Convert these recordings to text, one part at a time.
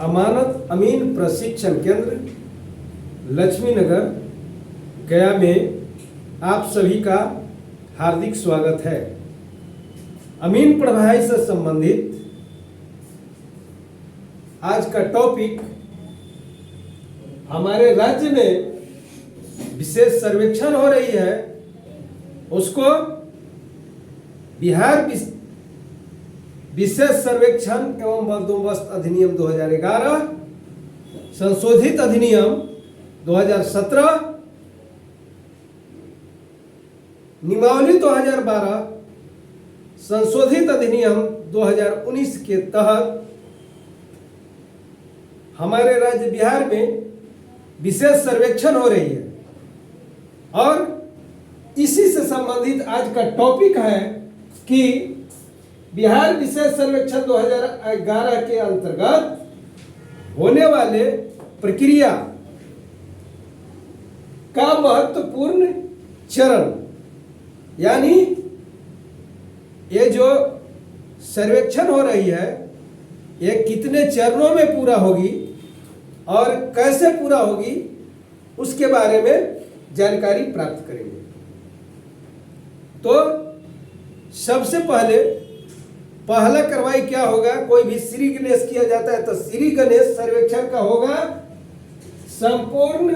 अमानत अमीन प्रशिक्षण केंद्र लक्ष्मी नगर गया में आप सभी का हार्दिक स्वागत है। अमीन पढ़ाई से संबंधित आज का टॉपिक हमारे राज्य में विशेष सर्वेक्षण हो रही है, उसको बिहार विशेष सर्वेक्षण एवं बंदोबस्त अधिनियम 2011 संशोधित अधिनियम 2017 नियमावली 2012 संशोधित अधिनियम 2019 के तहत हमारे राज्य बिहार में विशेष सर्वेक्षण हो रही है और इसी से संबंधित आज का टॉपिक है कि बिहार विशेष सर्वेक्षण 2011 के अंतर्गत होने वाले प्रक्रिया का महत्वपूर्ण चरण, यानी ये जो सर्वेक्षण हो रही है ये कितने चरणों में पूरा होगी और कैसे पूरा होगी उसके बारे में जानकारी प्राप्त करेंगे। तो सबसे पहला कार्रवाई क्या होगा, कोई भी श्री गणेश किया जाता है तो श्री गणेश सर्वेक्षण का होगा संपूर्ण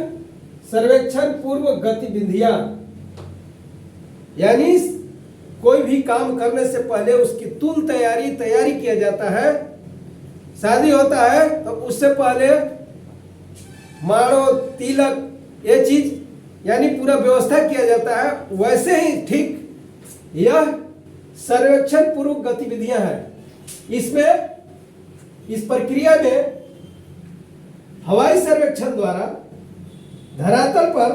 सर्वेक्षण पूर्व गतिविधियां, यानी कोई भी काम करने से पहले उसकी तुल तैयारी किया जाता है। शादी होता है तो उससे पहले माड़ो तिलक ये चीज यानी पूरा व्यवस्था किया जाता है, वैसे ही ठीक यह सर्वेक्षण पूर्व गतिविधियां हैं। इसमें इस प्रक्रिया में हवाई सर्वेक्षण द्वारा धरातल पर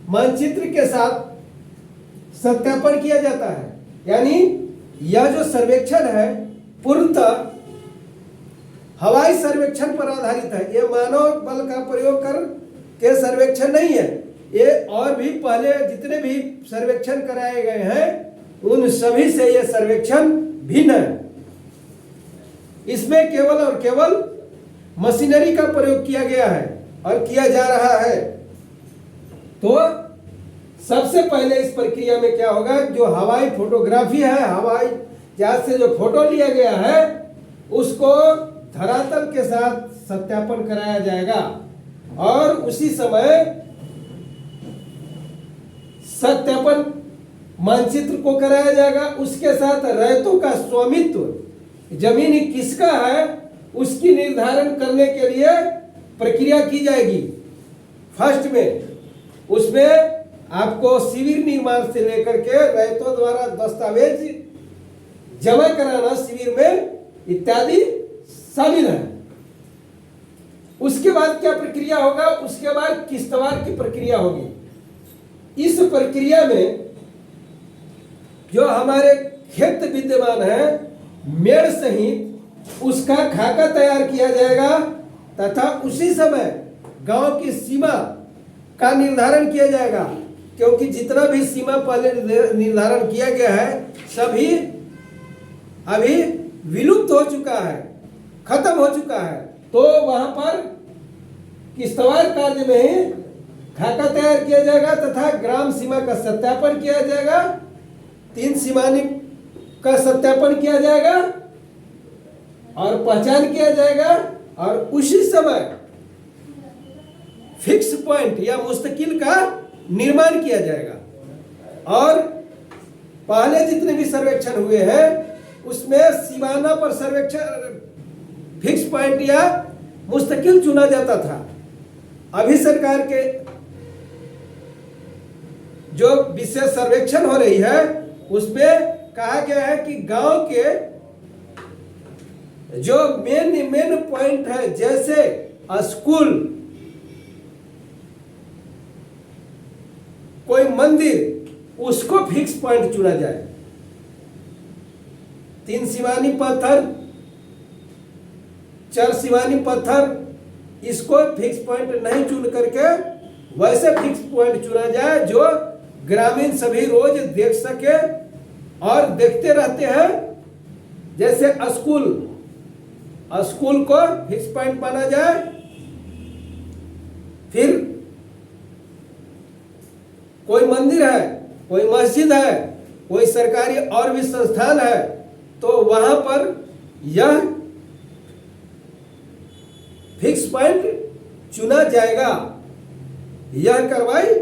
मानचित्र के साथ सत्यापन किया जाता है, यानी यह जो सर्वेक्षण है पूर्णतः हवाई सर्वेक्षण पर आधारित है। यह मानव बल का प्रयोग कर के सर्वेक्षण नहीं है, ये और भी पहले जितने भी सर्वेक्षण कराए गए हैं उन सभी से यह सर्वेक्षण भिन्न है। इसमें केवल और केवल मशीनरी का प्रयोग किया गया है और किया जा रहा है। तो सबसे पहले इस प्रक्रिया में क्या होगा, जो हवाई फोटोग्राफी है, हवाई जहाज से जो फोटो लिया गया है उसको धरातल के साथ सत्यापन कराया जाएगा और उसी समय सत्यापन मानचित्र को कराया जाएगा। उसके साथ रैयतों का स्वामित्व जमीन किसका है उसकी निर्धारण करने के लिए प्रक्रिया की जाएगी। फर्स्ट में उसमें आपको शिविर निर्माण से लेकर के रैयतों द्वारा दस्तावेज जमा कराना शिविर में इत्यादि शामिल है। उसके बाद क्या प्रक्रिया होगा, उसके बाद किस्तवार की प्रक्रिया होगी। इस प्रक्रिया में जो हमारे खेत विद्यमान है मेड़ सहित उसका खाका तैयार किया जाएगा तथा उसी समय गांव की सीमा का निर्धारण किया जाएगा, क्योंकि जितना भी सीमा पहले निर्धारण किया गया है सभी अभी विलुप्त हो चुका है, खत्म हो चुका है। तो वहां पर किस्तवार कार्य में ही खाका तैयार किया जाएगा तथा ग्राम सीमा का सत्यापन किया जाएगा, 3 सीमानी का सत्यापन किया जाएगा और पहचान किया जाएगा और उसी समय फिक्स पॉइंट या मुस्तकिल का निर्माण किया जाएगा। और पहले जितने भी सर्वेक्षण हुए हैं उसमें सीमाना पर सर्वेक्षण फिक्स पॉइंट या मुस्तकिल चुना जाता था। अभी सरकार के जो विशेष सर्वेक्षण हो रही है उसमें कहा गया है कि गांव के जो मेन पॉइंट है जैसे स्कूल, कोई मंदिर, उसको फिक्स पॉइंट चुना जाए। 3 सीमानी पत्थर, 4 सीमानी पत्थर, इसको फिक्स पॉइंट नहीं चुन करके वैसे फिक्स पॉइंट चुना जाए जो ग्रामीण सभी रोज देख सके और देखते रहते हैं। जैसे स्कूल को फिक्स पॉइंट माना जाए, फिर कोई मंदिर है, कोई मस्जिद है, कोई सरकारी और भी संस्थान है, तो वहां पर यह फिक्स पॉइंट चुना जाएगा। यह कार्रवाई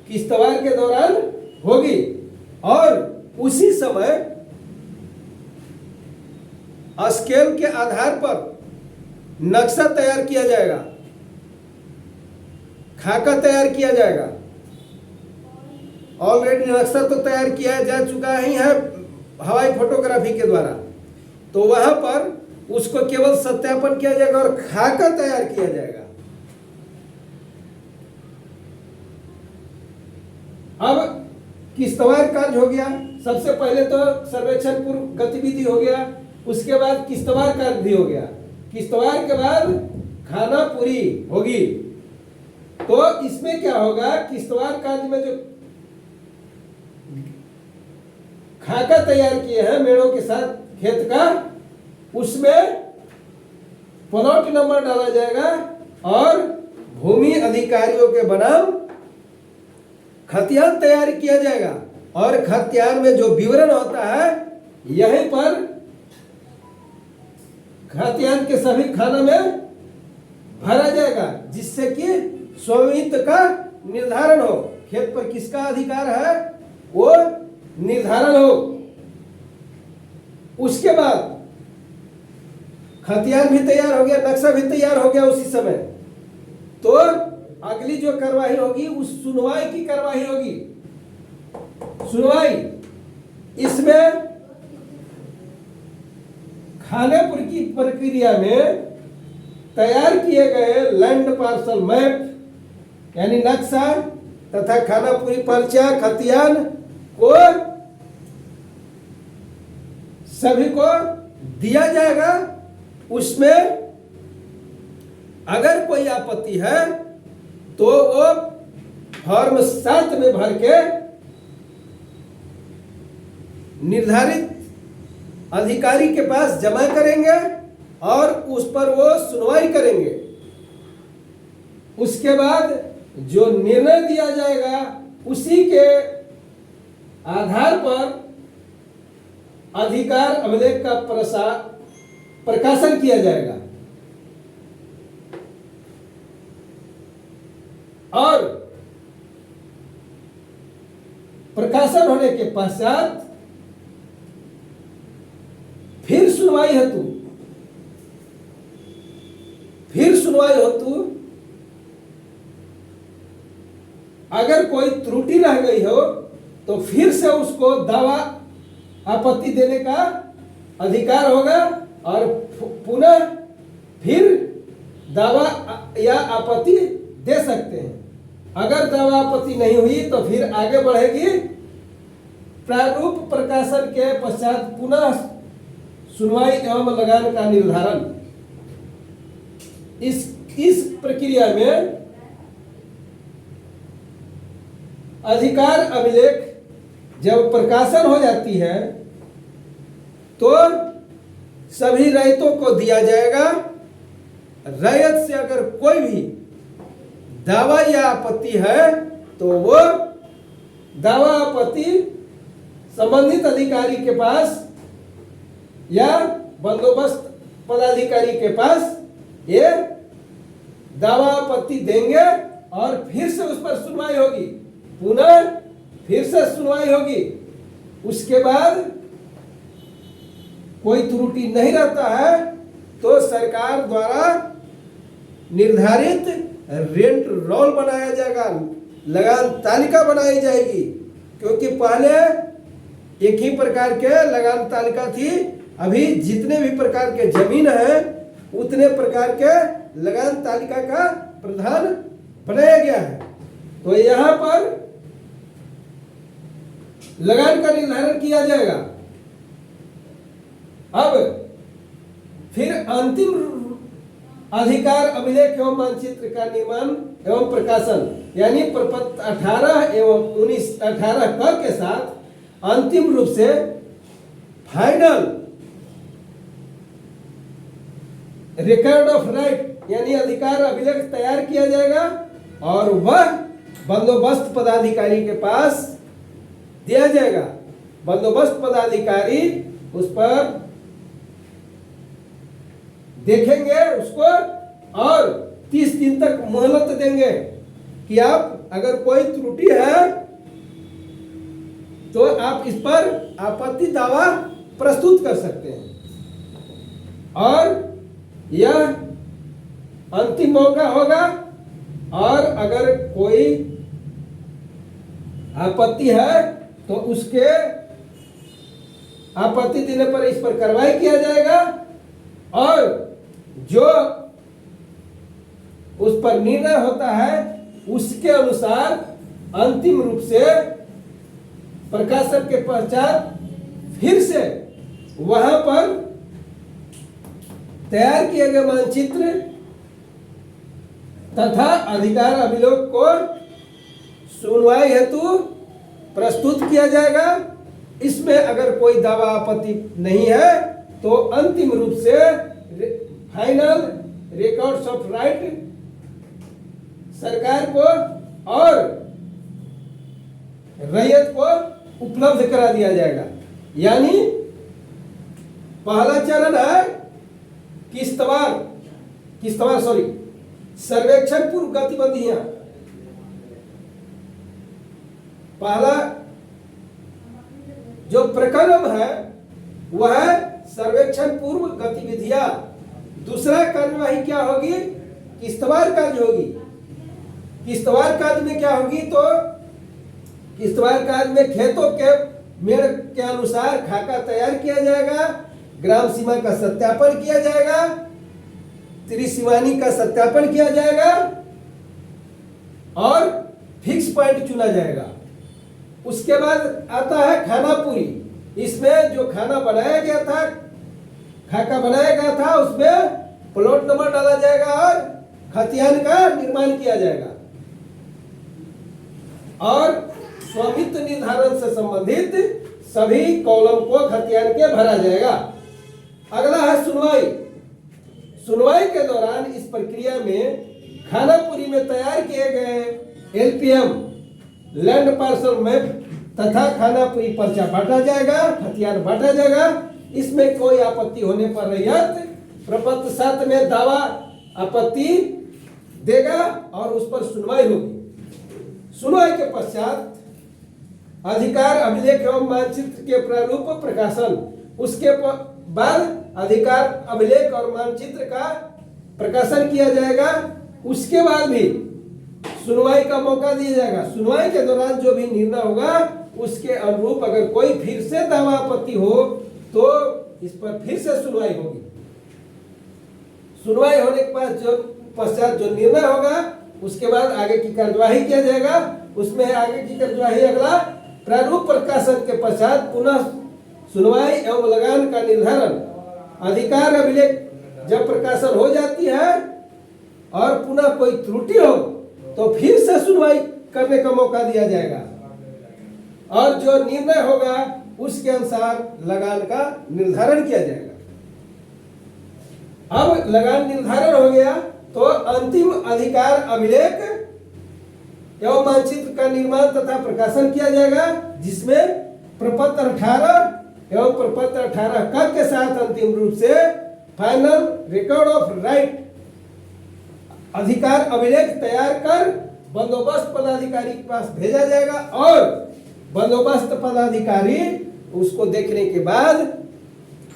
किश्तवाड़ के दौरान होगी और उसी समय स्केल के आधार पर नक्शा तैयार किया जाएगा, खाका तैयार किया जाएगा। ऑलरेडी नक्शा तो तैयार किया जा चुका ही है हवाई फोटोग्राफी के द्वारा, तो वहां पर उसको केवल सत्यापन किया जाएगा और खाका तैयार किया जाएगा। अब किश्तवाड़ कार्य हो गया, सबसे पहले तो सर्वेक्षण पूर्व गतिविधि हो गया, उसके बाद किश्तवाड़ कार्य भी हो गया। किश्तवाड़ के बाद खाना पूरी होगी। तो इसमें क्या होगा, किश्तवाड़ कार्य में जो खाका तैयार किए हैं मेड़ों के साथ खेत का, उसमें प्लॉट नंबर डाला जाएगा और भूमि अधिकारियों के बनाम खतियान तैयार किया जाएगा और खतियान में जो विवरण होता है यहीं पर खतियान के सभी खाना में भरा जाएगा, जिससे कि स्वामित्व का निर्धारण हो, खेत पर किसका अधिकार है वो निर्धारण हो। उसके बाद खतियान भी तैयार हो गया, नक्शा भी तैयार हो गया उसी समय। तो अगली जो कार्रवाई होगी उस सुनवाई की कार्रवाई होगी। सुनवाई इसमें खानेपुर की प्रक्रिया में तैयार किए गए लैंड पार्सल मैप यानी नक्शा तथा खानापुरी पर्चा खतियान को सभी को दिया जाएगा। उसमें अगर कोई आपत्ति है तो वो फॉर्म 7 में भर के निर्धारित अधिकारी के पास जमा करेंगे और उस पर वो सुनवाई करेंगे। उसके बाद जो निर्णय दिया जाएगा उसी के आधार पर अधिकार अभिलेख का प्रकाशन किया जाएगा और प्रकाशन होने के पश्चात फिर सुनवाई हेतु अगर कोई त्रुटि रह गई हो तो फिर से उसको दावा आपत्ति देने का अधिकार होगा और पुनः फिर दावा या आपत्ति दे सकते हैं। अगर दावा आपत्ति नहीं हुई तो फिर आगे बढ़ेगी प्रारूप प्रकाशन के पश्चात पुनः सुनवाई एवं लगान का निर्धारण। इस प्रक्रिया में अधिकार अभिलेख जब प्रकाशन हो जाती है तो सभी रैयतों को दिया जाएगा। रैयत से अगर कोई भी दावा या आपत्ति है तो वो दावा आपत्ति संबंधित अधिकारी के पास या बंदोबस्त पदाधिकारी के पास ये दावा आपत्ति देंगे और फिर से उस पर सुनवाई होगी, पुनः फिर से सुनवाई होगी। उसके बाद कोई त्रुटि नहीं रहता है तो सरकार द्वारा निर्धारित रेंट रोल बनाया जाएगा, लगान तालिका बनाई जाएगी। क्योंकि पहले एक ही प्रकार के लगान तालिका थी, अभी जितने भी प्रकार के जमीन है उतने प्रकार के लगान तालिका का प्रावधान बनाया गया है। तो यहाँ पर लगान का निर्धारण किया जाएगा। अब फिर अंतिम अधिकार अभिलेख एवं मानचित्र का निर्माण एवं प्रकाशन यानी प्रपत्र 18 एवं 1918 क के साथ अंतिम रूप से फाइनल रिकॉर्ड ऑफ राइट यानी अधिकार अभिलेख तैयार किया जाएगा और वह बंदोबस्त पदाधिकारी के पास दिया जाएगा। बंदोबस्त पदाधिकारी उस पर देखेंगे उसको और 30 दिन तक मोहलत देंगे कि आप अगर कोई त्रुटि है तो आप इस पर आपत्ति दावा प्रस्तुत कर सकते हैं और यह अंतिम मौका होगा। और अगर कोई आपत्ति है तो उसके आपत्ति देने पर इस पर कार्रवाई किया जाएगा और जो उस पर निर्णय होता है उसके अनुसार अंतिम रूप से प्रकाशन के पश्चात फिर से वहां पर तैयार किए गए मानचित्र तथा अधिकार अभिलेख को सुनवाई हेतु प्रस्तुत किया जाएगा। इसमें अगर कोई दावा आपत्ति नहीं है तो अंतिम रूप से फाइनल रिकॉर्ड्स ऑफ राइट सरकार को और रैयत को उपलब्ध करा दिया जाएगा। यानी पहला चरण है किस्तवार सर्वेक्षण पूर्व गतिविधियां। पहला जो प्रकरण है वह है सर्वेक्षण पूर्व गतिविधियां। दूसरा कार्यवाही क्या होगी? किस्तवार कार्य होगी। किस्तवार कार्य में क्या होगी? तो किस्तवार कार्य में खेतों के मेड़ के अनुसार खाका तैयार किया जाएगा, ग्राम सीमा का सत्यापन किया जाएगा, त्रिसीमानी का सत्यापन किया जाएगा और फिक्स पॉइंट चुना जाएगा। उसके बाद आता है खानापुरी। इसमें जो खाना बनाया गया था, खाका बनाया गया था, उसमें प्लॉट नंबर डाला जाएगा और खतियान का निर्माण किया जाएगा और स्वामित्व निर्धारण से संबंधित सभी कॉलम को खतियान के भरा जाएगा। अगला है सुनवाई। सुनवाई के दौरान इस प्रक्रिया में खानापुरी में तैयार किए गए एलपीएम लैंड पार्सल मैप तथा खानापुरी पर्चा बांटा जाएगा, खतियान बांटा जाएगा। इसमें कोई आपत्ति होने पर रैयत प्रपत्र 7 में दावा आपत्ति देगा और उस पर सुनवाई होगी। सुनवाई के पश्चात अधिकार अभिलेख एवं मानचित्र के प्रारूप प्रकाशन। उसके बाद अधिकार अभिलेख और मानचित्र का प्रकाशन किया जाएगा। उसके बाद भी सुनवाई का मौका दिया जाएगा। सुनवाई के दौरान जो भी निर्णय होगा उसके अनुरूप अगर कोई फिर से दावा आपत्ति हो तो इस पर फिर से सुनवाई होगी। सुनवाई होने के बाद जो पश्चात जो निर्णय होगा उसके बाद आगे की कार्यवाही किया जाएगा। उसमें आगे की कार्यवाही अगला प्रारूप प्रकाशन के पश्चात पुनः सुनवाई एवं लगान का निर्धारण। अधिकार अभिलेख जब प्रकाशन हो जाती है और पुनः कोई त्रुटि हो तो फिर से सुनवाई करने का मौका दिया जाएगा और जो निर्णय होगा उसके अनुसार लगान का निर्धारण किया जाएगा। अब लगान निर्धारण हो गया तो अंतिम अधिकार अभिलेख एवं मानचित्र का निर्माण तथा प्रकाशन किया जाएगा, जिसमें प्रपत्र 18 एवं प्रपत्र 18 क के साथ अंतिम रूप से फाइनल रिकॉर्ड ऑफ राइट अधिकार अभिलेख तैयार कर बंदोबस्त पदाधिकारी के पास भेजा जाएगा और बंदोबस्त पदाधिकारी उसको देखने के बाद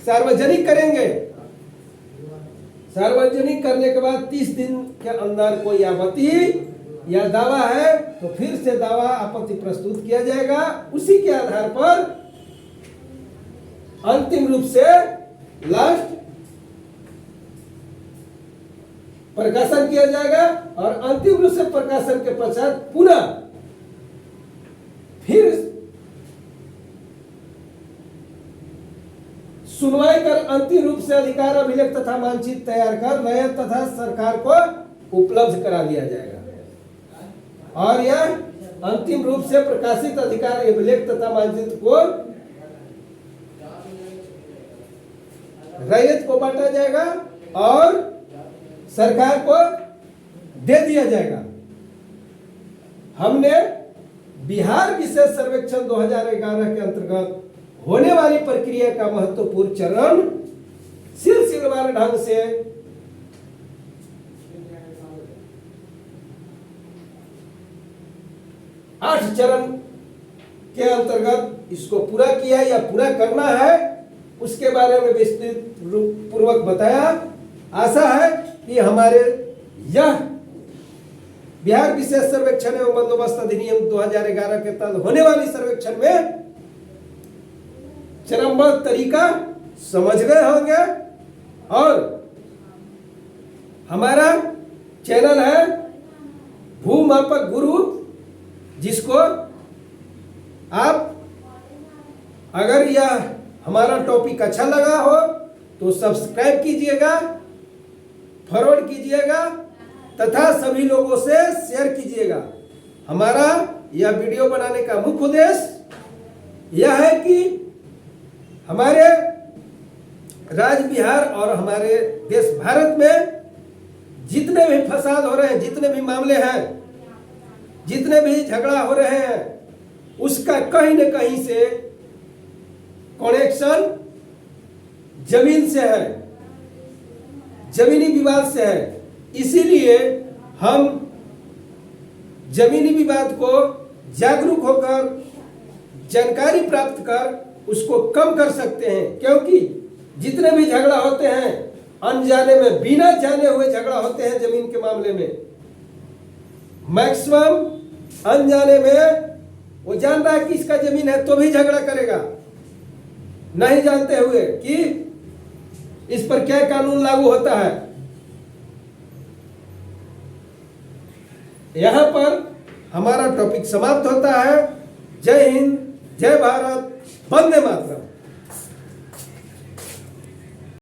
सार्वजनिक करेंगे। सार्वजनिक करने के बाद 30 दिन के अंदर कोई आपत्ति या दावा है तो फिर से दावा आपत्ति प्रस्तुत किया जाएगा। उसी के आधार पर अंतिम रूप से लास्ट प्रकाशन किया जाएगा और अंतिम रूप से प्रकाशन के पश्चात पुनः फिर सुनवाई कर अंतिम रूप से अधिकार अभिलेख तथा मानचित्र तैयार कर रैयत तथा सरकार को उपलब्ध करा दिया जाएगा और यह अंतिम रूप से प्रकाशित अधिकार अभिलेख तथा मानचित्र को रैयत को बांटा जाएगा और सरकार को दे दिया जाएगा। हमने बिहार विशेष सर्वेक्षण 2011 के अंतर्गत होने वाली प्रक्रिया का महत्वपूर्ण चरण सिलसिलेवार ढंग से आठ चरण के अंतर्गत इसको पूरा किया या पूरा करना है, उसके बारे में विस्तृत पूर्वक बताया। आशा है कि हमारे यह बिहार विशेष सर्वेक्षण एवं बंदोबस्त अधिनियम 2011 के तहत होने वाली सर्वेक्षण में चरणबद्ध तरीका समझ गए होंगे। और हमारा चैनल है भूमापक गुरु, जिसको आप अगर यह हमारा टॉपिक अच्छा लगा हो तो सब्सक्राइब कीजिएगा, फॉरवर्ड कीजिएगा तथा सभी लोगों से शेयर कीजिएगा। हमारा यह वीडियो बनाने का मुख्य उद्देश्य यह है कि हमारे राज्य बिहार और हमारे देश भारत में जितने भी फसाद हो रहे हैं, जितने भी मामले हैं, जितने भी झगड़ा हो रहे हैं, उसका कहीं न कहीं से कनेक्शन जमीन से है, जमीनी विवाद से है। इसीलिए हम जमीनी विवाद को जागरूक होकर जानकारी प्राप्त कर उसको कम कर सकते हैं, क्योंकि जितने भी झगड़ा होते हैं अनजाने में, बिना जाने हुए झगड़ा होते हैं जमीन के मामले में। मैक्सिमम अनजाने में वो जान रहा है कि इसका जमीन है तो भी झगड़ा करेगा, नहीं जानते हुए कि इस पर क्या कानून लागू होता है। यहां पर हमारा टॉपिक समाप्त होता है। जय हिंद, जय भारत, वंदे मातरम।